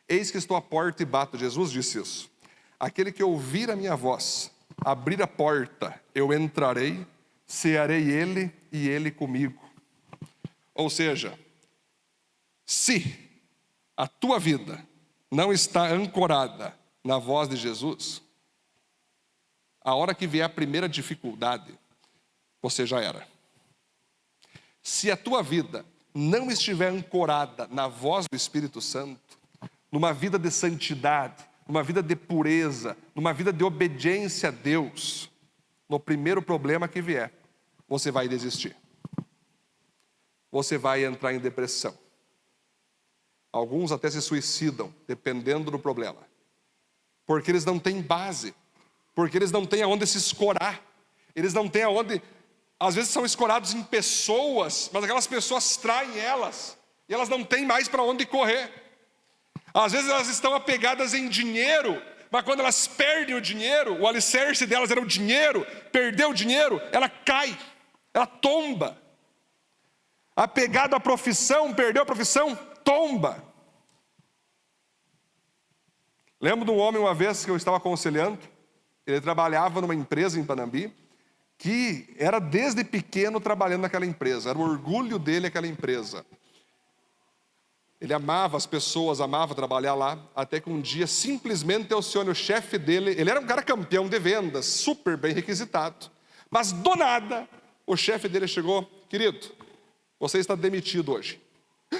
eis que estou à porta e bato. Jesus disse isso. Aquele que ouvir a minha voz, abrir a porta, eu entrarei, cearei ele e ele comigo. Ou seja, se a tua vida não está ancorada na voz de Jesus, a hora que vier a primeira dificuldade, você já era. Se a tua vida não estiver ancorada na voz do Espírito Santo, numa vida de santidade, numa vida de pureza, numa vida de obediência a Deus, no primeiro problema que vier, você vai desistir. Você vai entrar em depressão. Alguns até se suicidam, dependendo do problema. Porque eles não têm base. Porque eles não têm aonde se escorar. Eles não têm aonde... Às vezes são escorados em pessoas, mas aquelas pessoas traem elas. E elas não têm mais para onde correr. Às vezes elas estão apegadas em dinheiro, mas quando elas perdem o dinheiro, o alicerce delas era o dinheiro, perdeu o dinheiro, ela cai, ela tomba. Apegado à profissão, perdeu a profissão, tomba. Lembro de um homem uma vez que eu estava aconselhando, ele trabalhava numa empresa em Panambi, que era desde pequeno trabalhando naquela empresa, era o orgulho dele aquela empresa. Ele amava as pessoas, amava trabalhar lá, até que um dia simplesmente o chefe dele, ele era um cara campeão de vendas, super bem requisitado, mas do nada, o chefe dele chegou: querido, você está demitido hoje.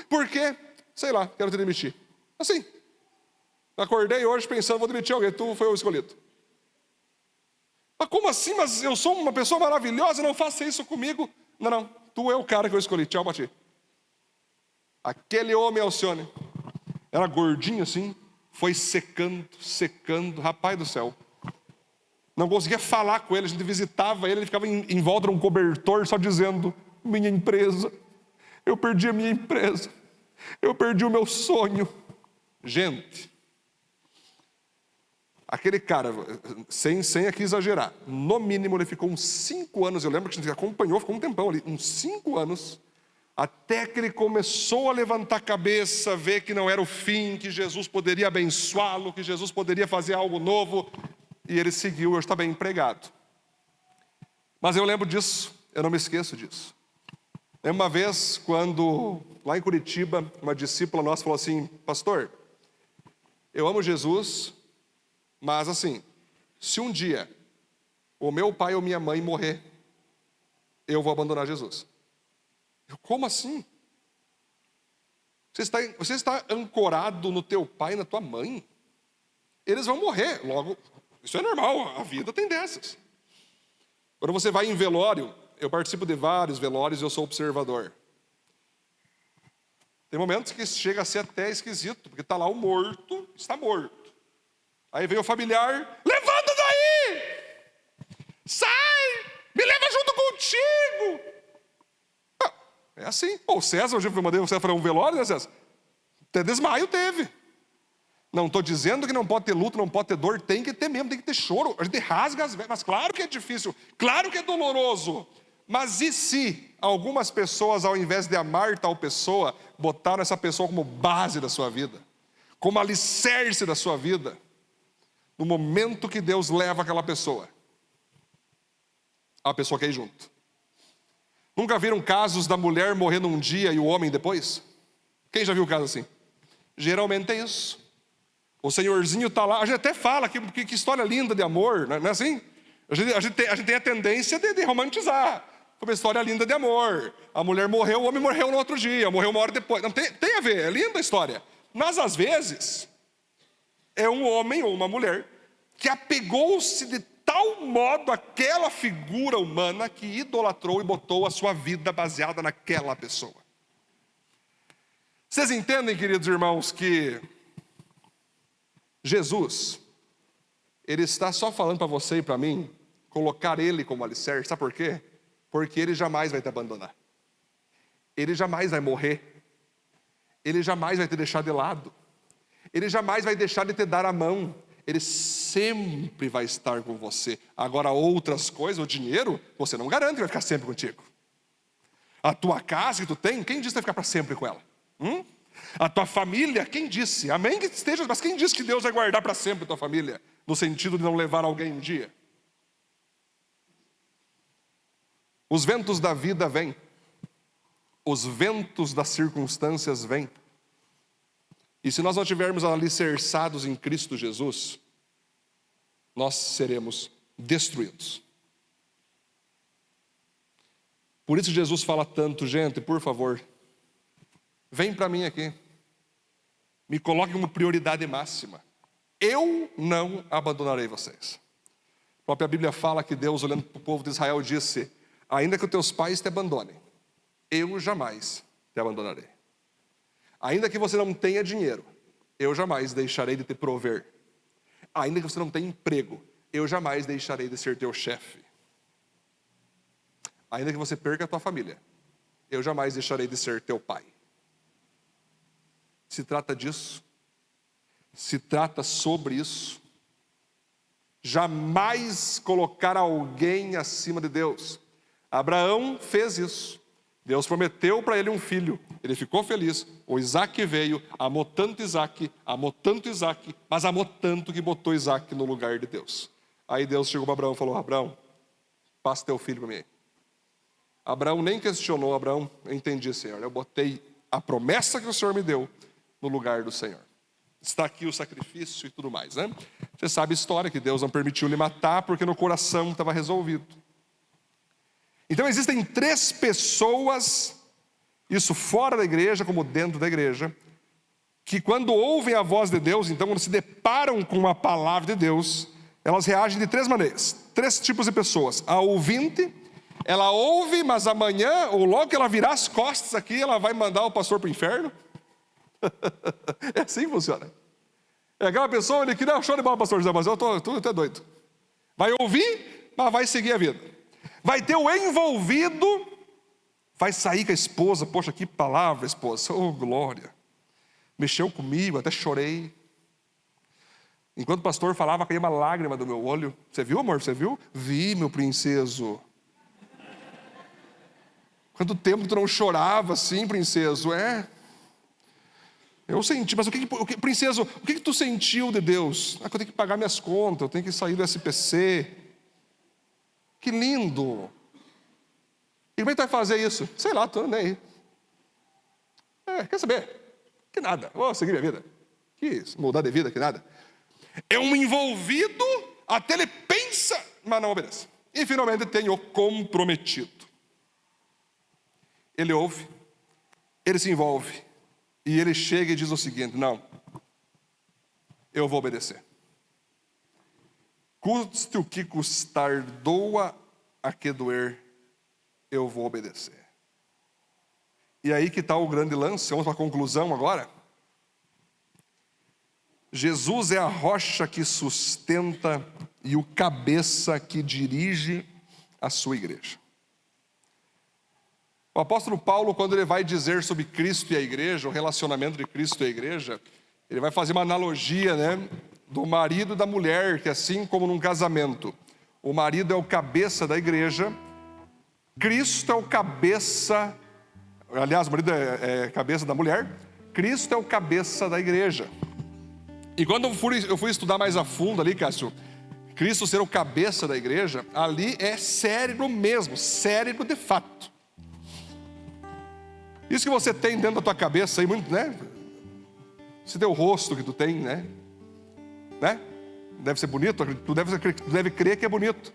Por quê? Sei lá, quero te demitir. Assim, acordei hoje pensando, vou demitir alguém, tu foi o escolhido. Mas como assim? Mas eu sou uma pessoa maravilhosa, não faça isso comigo. Não, tu é o cara que eu escolhi, tchau pra ti. Aquele homem, Alcione, era gordinho assim, foi secando, rapaz do céu. Não conseguia falar com ele, a gente visitava ele ficava em volta de um cobertor só dizendo: minha empresa, eu perdi a minha empresa, eu perdi o meu sonho. Gente, aquele cara, sem aqui exagerar, no mínimo ele ficou uns 5 anos, eu lembro que a gente acompanhou, ficou um tempão ali, uns 5 anos, até que ele começou a levantar a cabeça, ver que não era o fim, que Jesus poderia abençoá-lo, que Jesus poderia fazer algo novo, e ele seguiu, hoje está bem empregado. Mas eu lembro disso, eu não me esqueço disso. Uma vez, quando lá em Curitiba, uma discípula nossa falou assim: pastor, eu amo Jesus, mas assim, se um dia o meu pai ou minha mãe morrer, eu vou abandonar Jesus. Eu, como assim? Você está ancorado no teu pai e na tua mãe? Eles vão morrer, logo, isso é normal, a vida tem dessas. Quando você vai em velório, eu participo de vários velórios e eu sou observador. Tem momentos que chega a ser até esquisito, porque está lá o morto, está morto. Aí vem o familiar, levanta daí! Sai! Me leva junto contigo! Ah, é assim. O César, hoje eu mandei você para um velório, né, César? Até desmaio teve. Não estou dizendo que não pode ter luto, não pode ter dor, tem que ter mesmo, tem que ter choro. A gente rasga as vestes, mas claro que é difícil, claro que é doloroso. Mas e se algumas pessoas, ao invés de amar tal pessoa, botaram essa pessoa como base da sua vida, como alicerce da sua vida, no momento que Deus leva aquela pessoa, a pessoa quer ir junto? Nunca viram casos da mulher morrendo um dia e o homem depois? Quem já viu caso assim? Geralmente é isso. O senhorzinho está lá, a gente até fala que história linda de amor, não é assim? A gente tem a tendência de romantizar. Foi uma história linda de amor. A mulher morreu, o homem morreu no outro dia, morreu uma hora depois. Não, tem a ver, é linda a história. Mas às vezes, é um homem ou uma mulher que apegou-se de tal modo àquela figura humana que idolatrou e botou a sua vida baseada naquela pessoa. Vocês entendem, queridos irmãos, que Jesus, Ele está só falando para você e para mim, colocar Ele como alicerce, sabe por quê? Porque Ele jamais vai te abandonar. Ele jamais vai morrer. Ele jamais vai te deixar de lado. Ele jamais vai deixar de te dar a mão. Ele sempre vai estar com você. Agora outras coisas, o dinheiro, você não garante que vai ficar sempre contigo. A tua casa que tu tem, quem disse que vai ficar para sempre com ela? A tua família, quem disse? Amém que esteja, mas quem disse que Deus vai guardar para sempre a tua família? No sentido de não levar alguém um dia. Os ventos da vida vêm. Os ventos das circunstâncias vêm. E se nós não estivermos alicerçados em Cristo Jesus, nós seremos destruídos. Por isso Jesus fala tanto: gente, por favor, vem para mim aqui. Me coloque como prioridade máxima. Eu não abandonarei vocês. A própria Bíblia fala que Deus, olhando para o povo de Israel, disse: ainda que os teus pais te abandonem, eu jamais te abandonarei. Ainda que você não tenha dinheiro, eu jamais deixarei de te prover. Ainda que você não tenha emprego, eu jamais deixarei de ser teu chefe. Ainda que você perca a tua família, eu jamais deixarei de ser teu pai. Se trata disso, se trata sobre isso. Jamais colocar alguém acima de Deus. Abraão fez isso. Deus prometeu para ele um filho. Ele ficou feliz. O Isaac veio, amou tanto Isaac, mas amou tanto que botou Isaac no lugar de Deus. Aí Deus chegou para Abraão e falou: Abraão, passa teu filho para mim. Abraão nem questionou. Abraão, eu entendi, Senhor. Eu botei a promessa que o Senhor me deu no lugar do Senhor. Está aqui o sacrifício e tudo mais, né? Você sabe a história, que Deus não permitiu lhe matar porque no coração estava resolvido. Então existem 3 pessoas, isso fora da igreja como dentro da igreja, que quando ouvem a voz de Deus, então quando se deparam com a palavra de Deus, elas reagem de 3 maneiras. 3 tipos de pessoas. A ouvinte, ela ouve, mas amanhã, ou logo que ela virar as costas aqui, ela vai mandar o pastor para o inferno. É assim que funciona. É aquela pessoa que não, show de bola, pastor José, mas eu estou até doido. Vai ouvir, mas vai seguir a vida. Vai ter o envolvido, vai sair com a esposa. Poxa, que palavra, esposa, oh glória. Mexeu comigo, até chorei. Enquanto o pastor falava, caía uma lágrima do meu olho. Você viu, amor? Você viu? Vi, meu princeso. Quanto tempo tu não chorava assim, princeso? Eu senti, mas princeso, o que tu sentiu de Deus? Que eu tenho que pagar minhas contas, eu tenho que sair do SPC. Que lindo! como é que tu vai fazer isso? Sei lá, tô nem aí. Quer saber? Que nada, vou seguir minha vida. Que isso, mudar de vida, que nada. É um envolvido, até ele pensa, mas não obedece. E finalmente tem o comprometido. Ele ouve, ele se envolve, e ele chega e diz o seguinte: não, eu vou obedecer. Custe o que custar, doa a que doer, eu vou obedecer. E aí que está o grande lance, vamos para a conclusão agora. Jesus é a rocha que sustenta e o cabeça que dirige a sua igreja. O apóstolo Paulo, quando ele vai dizer sobre Cristo e a igreja, o relacionamento de Cristo e a igreja, ele vai fazer uma analogia, do marido e da mulher, que assim como num casamento, o marido é o cabeça da igreja, Cristo é o cabeça, aliás, o marido é cabeça da mulher, Cristo é o cabeça da igreja. E quando eu fui estudar mais a fundo ali, Cássio, Cristo ser o cabeça da igreja, ali é cérebro mesmo, cérebro de fato. Isso que você tem dentro da tua cabeça aí, muito, esse teu rosto que tu tem, deve ser bonito, tu deve crer que é bonito.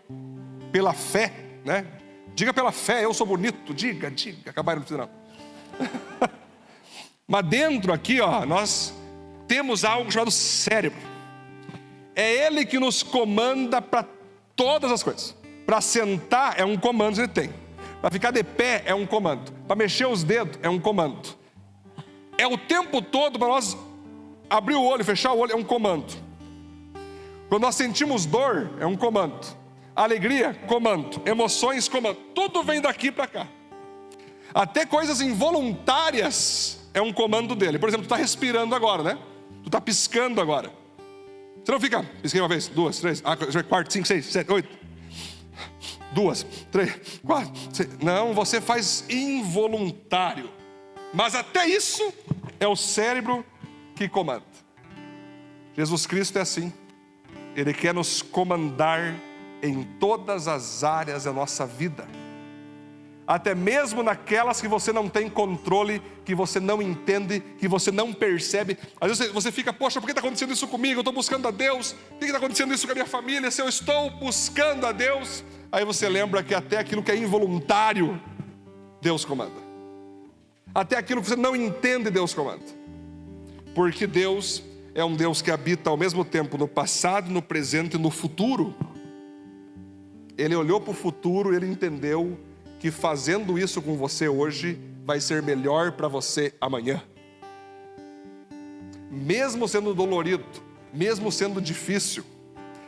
Pela fé, Diga pela fé, eu sou bonito, diga, acabaram, não precisa não. Mas dentro aqui, nós temos algo chamado cérebro. É ele que nos comanda para todas as coisas. Para sentar é um comando que ele tem. Para ficar de pé é um comando. Para mexer os dedos é um comando. É o tempo todo para nós abrir o olho, fechar o olho, é um comando. Quando nós sentimos dor, é um comando. Alegria, comando. Emoções, comando. Tudo vem daqui para cá. Até coisas involuntárias é um comando dele. Por exemplo, tu está respirando agora, Tu está piscando agora. Você não fica, pisquei uma vez, 2, 3, 4, 5, 6, 7, 8. 2, 3, 4, 6. Não, você faz involuntário. Mas até isso é o cérebro que comanda. Jesus Cristo é assim. Ele quer nos comandar em todas as áreas da nossa vida. Até mesmo naquelas que você não tem controle, que você não entende, que você não percebe. Às vezes você fica, poxa, por que está acontecendo isso comigo? Eu estou buscando a Deus. Por que está acontecendo isso com a minha família? Se eu estou buscando a Deus. Aí você lembra que até aquilo que é involuntário, Deus comanda. Até aquilo que você não entende, Deus comanda. Porque Deus é um Deus que habita ao mesmo tempo no passado, no presente e no futuro. Ele olhou para o futuro e ele entendeu que fazendo isso com você hoje vai ser melhor para você amanhã. Mesmo sendo dolorido, mesmo sendo difícil,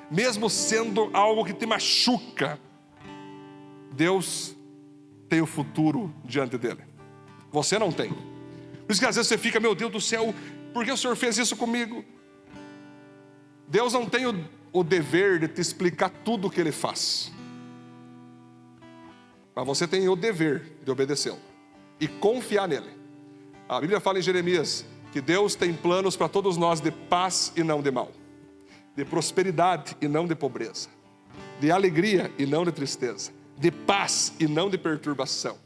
mesmo sendo algo que te machuca, Deus tem o futuro diante dele. Você não tem. Por isso que às vezes você fica, meu Deus do céu, por que o Senhor fez isso comigo? Deus não tem o dever de te explicar tudo o que Ele faz. Mas você tem o dever de obedecê-lo e confiar nele. A Bíblia fala em Jeremias que Deus tem planos para todos nós de paz e não de mal, de prosperidade e não de pobreza, de alegria e não de tristeza, de paz e não de perturbação.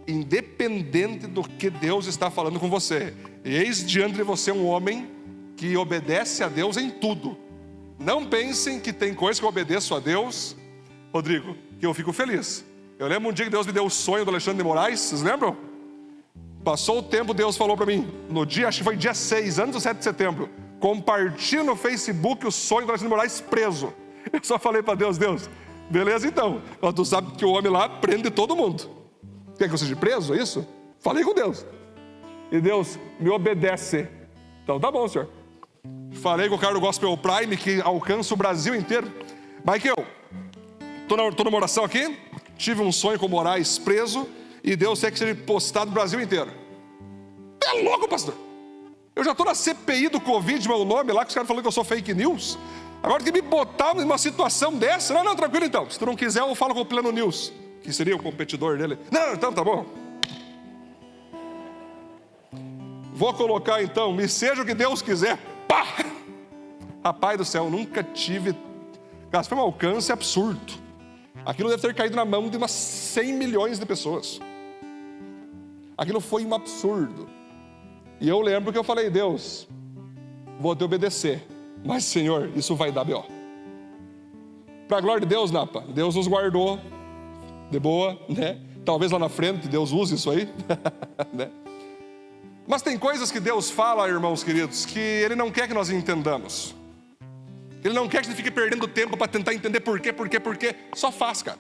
Independente do que Deus está falando com você, eis diante de você um homem que obedece a Deus em tudo. Não pensem que tem coisa que eu obedeço a Deus, Rodrigo, que eu fico feliz. Eu lembro um dia que Deus me deu o sonho do Alexandre de Moraes, vocês lembram? Passou o tempo, Deus falou para mim, no dia, acho que foi dia 6, antes do 7 de setembro, compartilhe no Facebook o sonho do Alexandre de Moraes preso. Eu só falei para Deus, beleza então, mas tu sabe que o homem lá prende todo mundo. Quer que eu seja preso, é isso? Falei com Deus. E Deus me obedece. Então tá bom, senhor. Falei com o cara do Gospel Prime, que alcança o Brasil inteiro. Michael, estou numa oração aqui, tive um sonho com o Moraes preso, e Deus quer que seja postado no Brasil inteiro. É louco, pastor. Eu já estou na CPI do Covid, meu nome lá, que os caras falaram que eu sou fake news. Agora que me botar numa situação dessa, não, tranquilo então. Se tu não quiser, eu falo com o Pleno News, que seria o competidor dele. Não, então tá bom. Vou colocar então, me seja o que Deus quiser. Pá! Rapaz do céu, nunca tive. Cara, foi um alcance absurdo. Aquilo deve ter caído na mão de umas 100 milhões de pessoas. Aquilo foi um absurdo. E eu lembro que eu falei: Deus, vou te obedecer, mas Senhor, isso vai dar B.O. Para a glória de Deus, Napa, Deus nos guardou de boa, né? Talvez lá na frente Deus use isso aí, né? Mas tem coisas que Deus fala, irmãos queridos, que Ele não quer que nós entendamos. Ele não quer que a gente fique perdendo tempo para tentar entender por quê. Só faz, cara.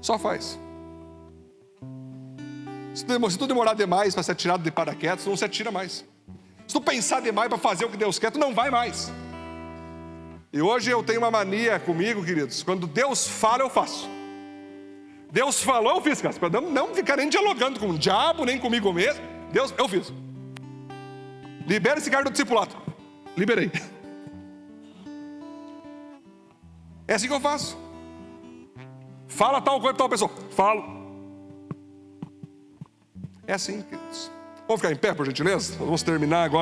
Só faz. Se tu demorar demais para ser tirado de paraquedas, tu não se atira mais. Se tu pensar demais para fazer o que Deus quer, tu não vai mais. E hoje eu tenho uma mania comigo, queridos. Quando Deus fala, eu faço. Deus falou, eu fiz, cara. Para não ficar nem dialogando com o diabo, nem comigo mesmo. Deus, eu fiz. Libera esse cara do discipulado. Liberei. É assim que eu faço. Fala tal coisa para tal pessoa. Falo. É assim, queridos. Vamos ficar em pé, por gentileza? Vamos terminar agora.